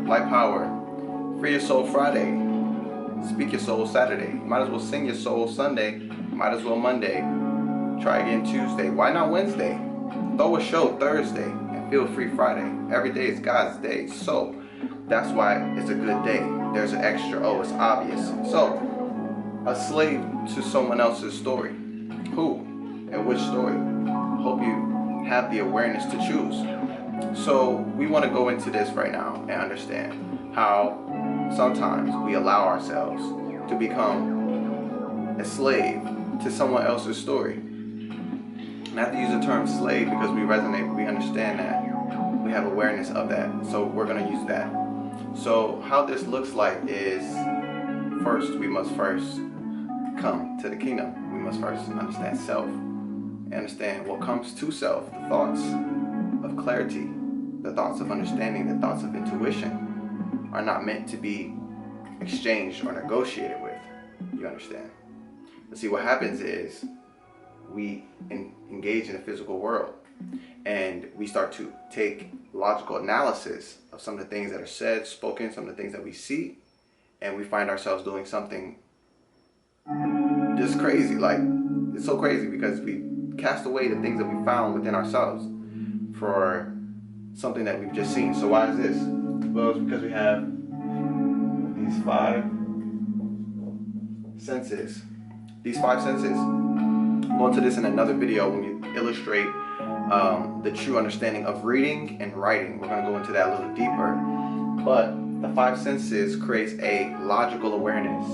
Light Power, Free Your Soul Friday, Speak Your Soul Saturday. Might as well sing your soul Sunday. Might as well Monday. Try again Tuesday. Why not Wednesday? Throw a show Thursday and feel free Friday. Every day is God's day. So that's why it's a good day. There's an extra O, it's obvious. So, a slave to someone else's story. Who and which story? Hope you have the awareness to choose. So we want to go into this right now and understand how sometimes we allow ourselves to become a slave to someone else's story. And I have to use the term slave because we resonate, we understand that, we have awareness of that, so we're going to use that. So how this looks like is, we must first come to the kingdom. We must first understand self, understand what comes to self, the thoughts of clarity, the thoughts of understanding, the thoughts of intuition are not meant to be exchanged or negotiated with. You understand? But see, what happens is we engage in the physical world and we start to take logical analysis of some of the things that are said, spoken, some of the things that we see, and we find ourselves doing something just crazy. Like, it's so crazy because we cast away the things that we found within ourselves for something that we've just seen. So why is this? Well, it's because we have these five senses. These five senses. I'll go into this in another video when we illustrate the true understanding of reading and writing. We're going to go into that a little deeper. But the five senses creates a logical awareness.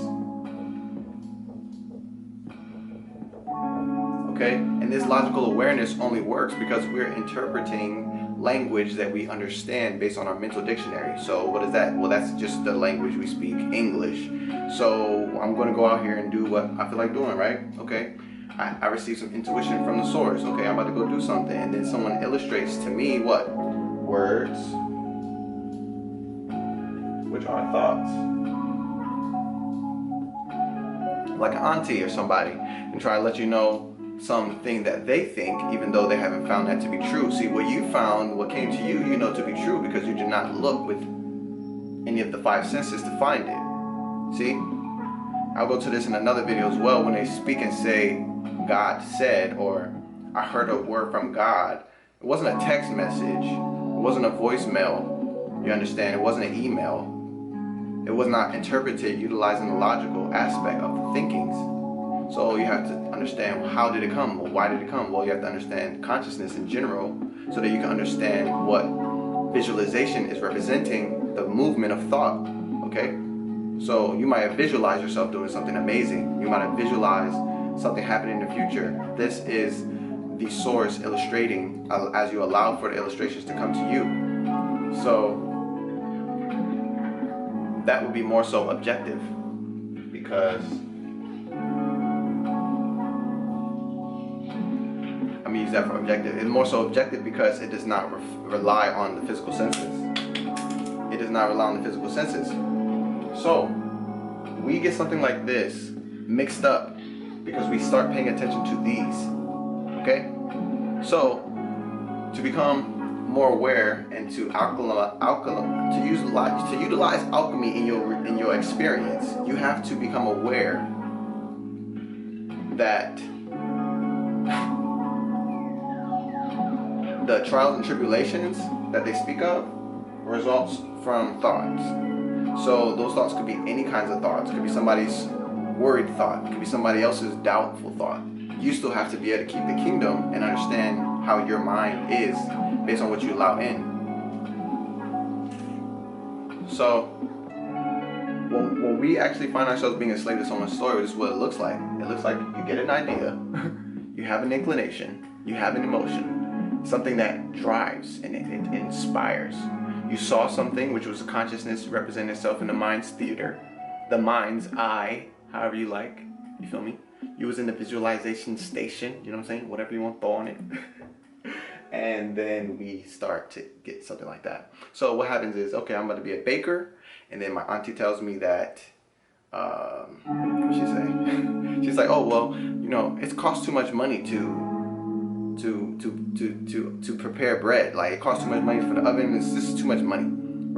Okay? And this logical awareness only works because we're interpreting language that we understand based on our mental dictionary. So what is that? Well, that's just the language we speak, English. So I'm going to go out here and do what I feel like doing, right? Okay? I received some intuition from the source. Okay, I'm about to go do something. And then someone illustrates to me what? Words, which are thoughts. Like an auntie or somebody, and try to let you know something that they think, even though they haven't found that to be true. See, what you found, what came to you, you know to be true because you did not look with any of the five senses to find it. See? I'll go to this in another video as well when they speak and say, God said, or I heard a word from God. It wasn't a text message. It wasn't a voicemail. You understand? It wasn't an email. It was not interpreted utilizing the logical aspect of the thinkings. So you have to understand, how did it come? Well, why did it come? Well, you have to understand consciousness in general so that you can understand what visualization is representing, the movement of thought. Okay? So you might have visualized yourself doing something amazing. You might have visualized something happening in the future. This is the source illustrating as you allow for the illustrations to come to you. So that would be more so objective, because I'm gonna use that for objective. It's more so objective because it does not rely on the physical senses. It does not rely on the physical senses. So we get something like this mixed up because we start paying attention to these. Okay? So to become more aware and to utilize alchemy in your experience, you have to become aware that the trials and tribulations that they speak of results from thoughts. So those thoughts could be any kinds of thoughts. It could be somebody's worried thought. It could be somebody else's doubtful thought. You still have to be able to keep the kingdom and understand how your mind is based on what you allow in. So when we actually find ourselves being a slave to someone's story, this is what it looks like. It looks like you get an idea, you have an inclination, you have an emotion, something that drives and it inspires. You saw something which was a consciousness representing itself in the mind's theater, the mind's eye, however you like, you feel me? You was in the visualization station, you know what I'm saying? Whatever you want to throw on it. And then we start to get something like that. So what happens is, okay, I'm about to be a baker, and then my auntie tells me that, what she say? She's like, oh, well, you know, it costs too much money to prepare bread. Like, it costs too much money for the oven. This is too much money,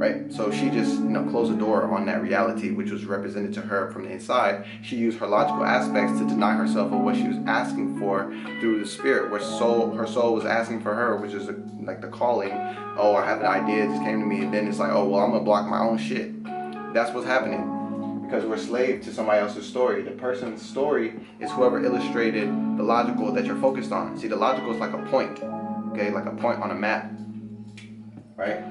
right? So she just, closed the door on that reality, which was represented to her from the inside. She used her logical aspects to deny herself of what she was asking for through the spirit, where her soul was asking for her, which is like the calling. Oh, I have an idea, it just came to me, and then it's like, oh, well, I'm gonna block my own shit. That's what's happening, because we're slave to somebody else's story. The person's story is whoever illustrated the logical that you're focused on. See, the logical is like a point, okay, like a point on a map, right?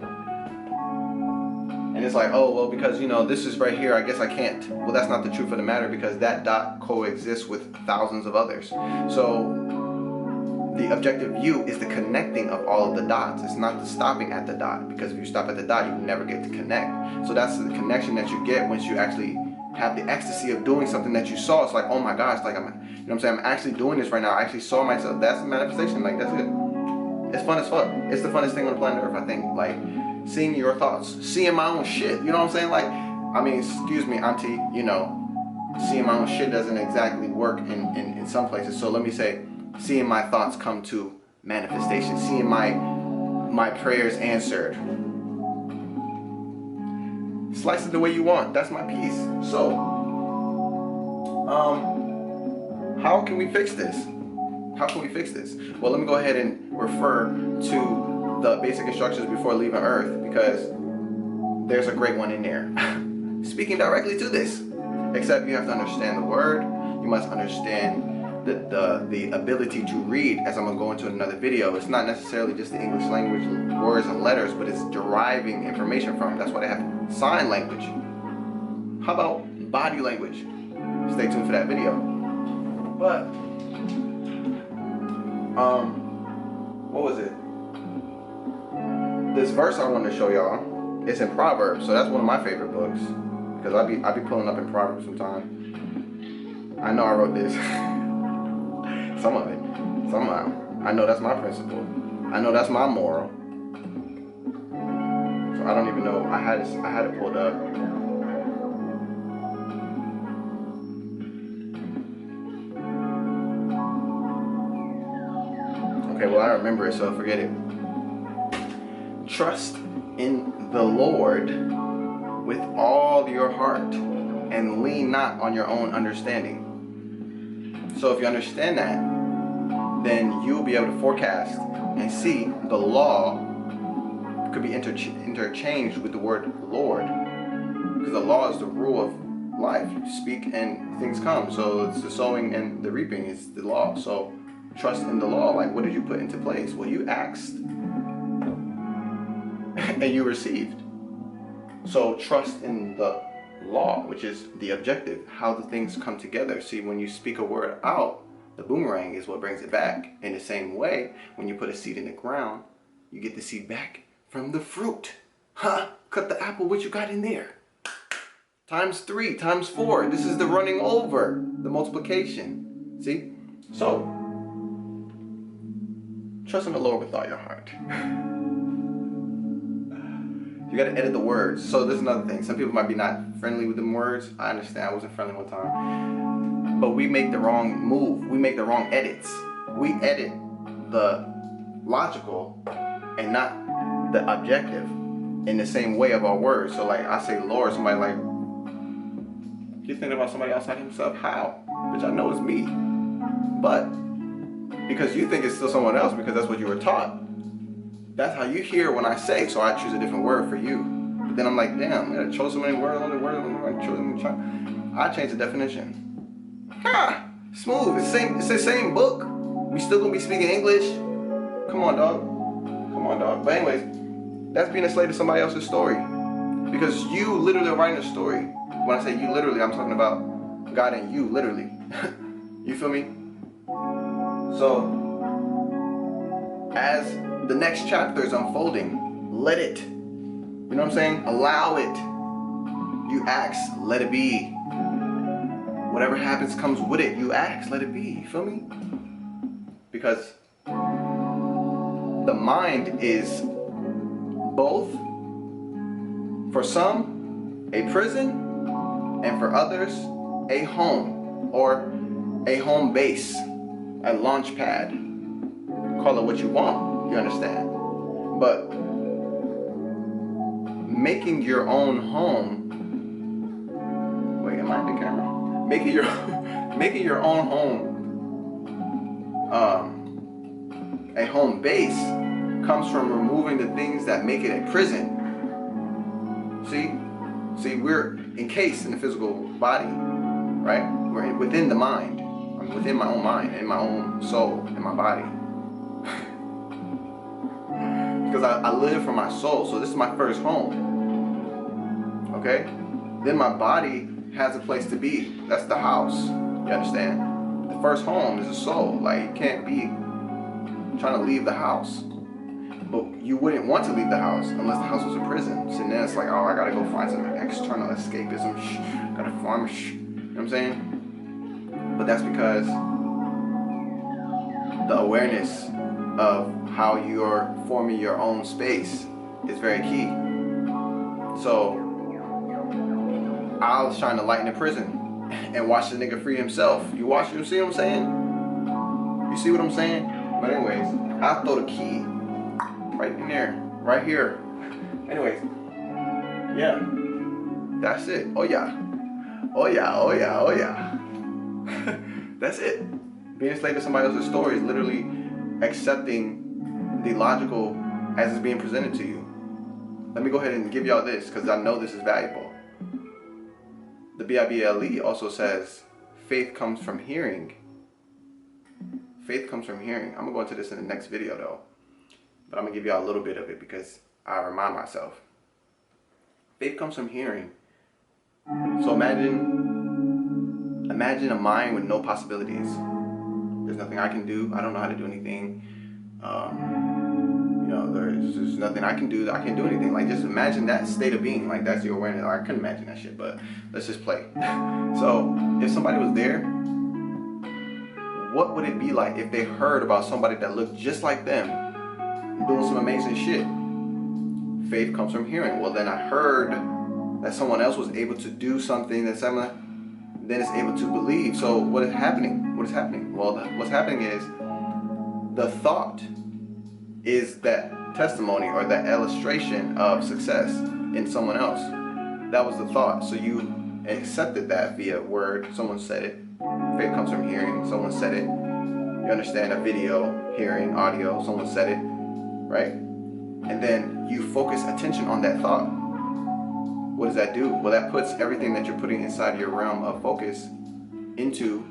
And it's like, oh, well, because, this is right here, I guess I can't. Well, that's not the truth of the matter, because that dot coexists with thousands of others. So the objective view is the connecting of all of the dots. It's not the stopping at the dot, because if you stop at the dot, you never get to connect. So that's the connection that you get once you actually have the ecstasy of doing something that you saw. It's like, oh my gosh, like I'm actually doing this right now. I actually saw myself. That's the manifestation. Like, that's it. It's fun as fuck. It's the funnest thing on the planet Earth, I think. Like, seeing your thoughts, seeing my own shit. You know what I'm saying? Like, excuse me, auntie, seeing my own shit doesn't exactly work in some places. So let me say, seeing my thoughts come to manifestation, seeing my prayers answered. Slice it the way you want. That's my piece. So, how can we fix this? How can we fix this? Well, let me go ahead and refer to the basic instructions before leaving Earth, because there's a great one in there speaking directly to this. Except you have to understand the word. You must understand the ability to read, as I'm going to go into another video. It's not necessarily just the English language words and letters, but it's deriving information from. That's why they have sign language. How about body language? Stay tuned for that video. But what was it? This verse I wanted to show y'all, it's in Proverbs, so that's one of my favorite books, because I be pulling up in Proverbs sometimes. I know I wrote this. Some of it. Somehow. I know that's my principle. I know that's my moral. So I don't even know. I had it pulled up. Okay, well, I remember it, so forget it. Trust in the Lord with all your heart and lean not on your own understanding. So if you understand that, then you'll be able to forecast and see the law could be interchanged with the word Lord, because the law is the rule of life. You speak and things come. So it's the sowing and the reaping is the law. So trust in the law. Like, what did you put into place? Well, you asked and you received. So trust in the law, which is the objective, how the things come together. See, when you speak a word out, the boomerang is what brings it back. In the same way, when you put a seed in the ground, you get the seed back from the fruit. Cut the apple, what you got in there? Times 3, times 4. This is the running over, the multiplication. See? So, trust in the Lord with all your heart. You gotta edit the words. So this is another thing. Some people might be not friendly with them words. I understand. I wasn't friendly one time. But we make the wrong move. We make the wrong edits. We edit the logical and not the objective in the same way of our words. So like I say Lord, somebody like, you thinking about somebody outside himself? How? Which I know is me. But because you think it's still someone else because that's what you were taught. That's how you hear when I say, so I choose a different word for you. But then I'm like, damn, I chose so many words, I changed the definition. Smooth. It's the same book. We still gonna be speaking English. Come on, dog. Come on, dog. But anyways, that's being a slave to somebody else's story. Because you literally are writing a story. When I say you literally, I'm talking about God and you, literally. You feel me? So, as the next chapter is unfolding, let it. You know what I'm saying? Allow it. You ask, let it be. Whatever happens comes with it. You ask, let it be. You feel me? Because the mind is both, for some, a prison, and for others, a home, or a home base, a launch pad. Call it what you want, you understand? But making your own home. Wait, am I in the camera? Making your making your own home a home base comes from removing the things that make it a prison. See, we're encased in the physical body, right? We're within the mind. I'm within my own mind and my own soul and my body. Because I live for my soul, so this is my first home. Okay? Then my body has a place to be. That's the house. You understand? The first home is the soul. Like, you can't be trying to leave the house. But you wouldn't want to leave the house unless the house was a prison. So then it's like, oh, I gotta go find some external escapism. Gotta farm. You know what I'm saying? But that's because the awareness of how you're forming your own space is very key. So I was trying to lighten the prison and watch the nigga free himself. You see what I'm saying? You see what I'm saying? But anyways, I'll throw the key right in there, right here. Anyways, yeah, that's it. Oh yeah. That's it. Being a slave to somebody else's story is literally accepting the logical as it's being presented to you. Let me go ahead and give y'all this because I know this is valuable. The Bible also says faith comes from hearing. Faith comes from hearing. I'm gonna go into this in the next video though, but I'm gonna give y'all a little bit of it because I remind myself. Faith comes from hearing. So imagine a mind with no possibilities. There's nothing I can do. I don't know how to do anything. There's nothing I can do that I can do anything. Like, just imagine that state of being. Like, that's your awareness. I couldn't imagine that shit, but let's just play. So if somebody was there, what would it be like if they heard about somebody that looked just like them doing some amazing shit? Faith comes from hearing. Well, then I heard that someone else was able to do something that someone then is able to believe. So what is happening? What is happening? Well, what's happening is the thought is that testimony or that illustration of success in someone else. That was the thought. So you accepted that via word. Someone said it. Faith comes from hearing. Someone said it. You understand? A video, hearing, audio. Someone said it, right? And then you focus attention on that thought. What does that do? Well, that puts everything that you're putting inside your realm of focus into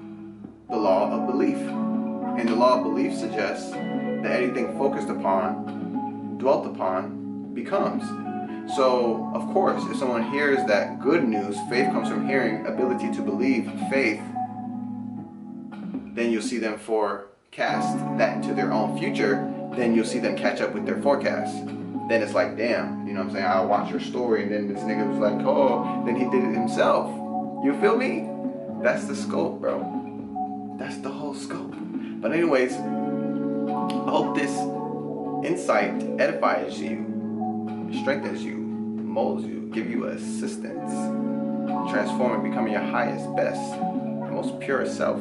the law of belief. And the law of belief suggests that anything focused upon, dwelt upon, becomes. So, of course, if someone hears that good news, faith comes from hearing, ability to believe, faith, then you'll see them forecast that into their own future. Then you'll see them catch up with their forecast. Then it's like, damn, you know what I'm saying? I'll watch your story, and then this nigga was like, oh, then he did it himself. You feel me? That's the scope, bro. That's the whole scope. But anyways, I hope this insight edifies you, strengthens you, molds you, give you assistance, transforming, becoming your highest, best, and most purest self.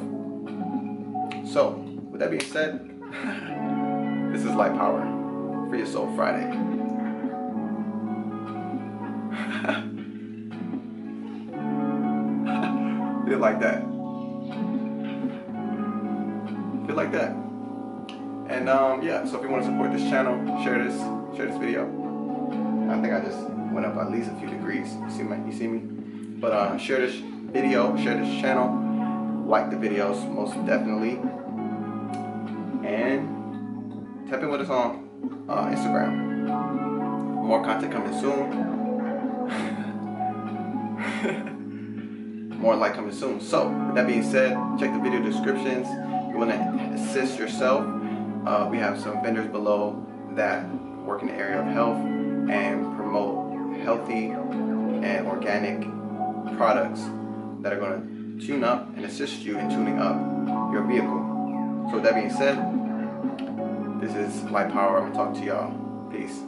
So, with that being said, this is Light Power, Free Your Soul Friday. Feel like that. Feel like that. And yeah, so if you want to support this channel, share this video. I think I just went up at least a few degrees. You see me? But share this video, share this channel, like the videos most definitely, and tap in with us on Instagram. More content coming soon. More light coming soon. So with that being said, check the video descriptions. You want to assist yourself. We have some vendors below that work in the area of health and promote healthy and organic products that are going to tune up and assist you in tuning up your vehicle. So with that being said, this is Light Power. I'm going to talk to y'all. Peace.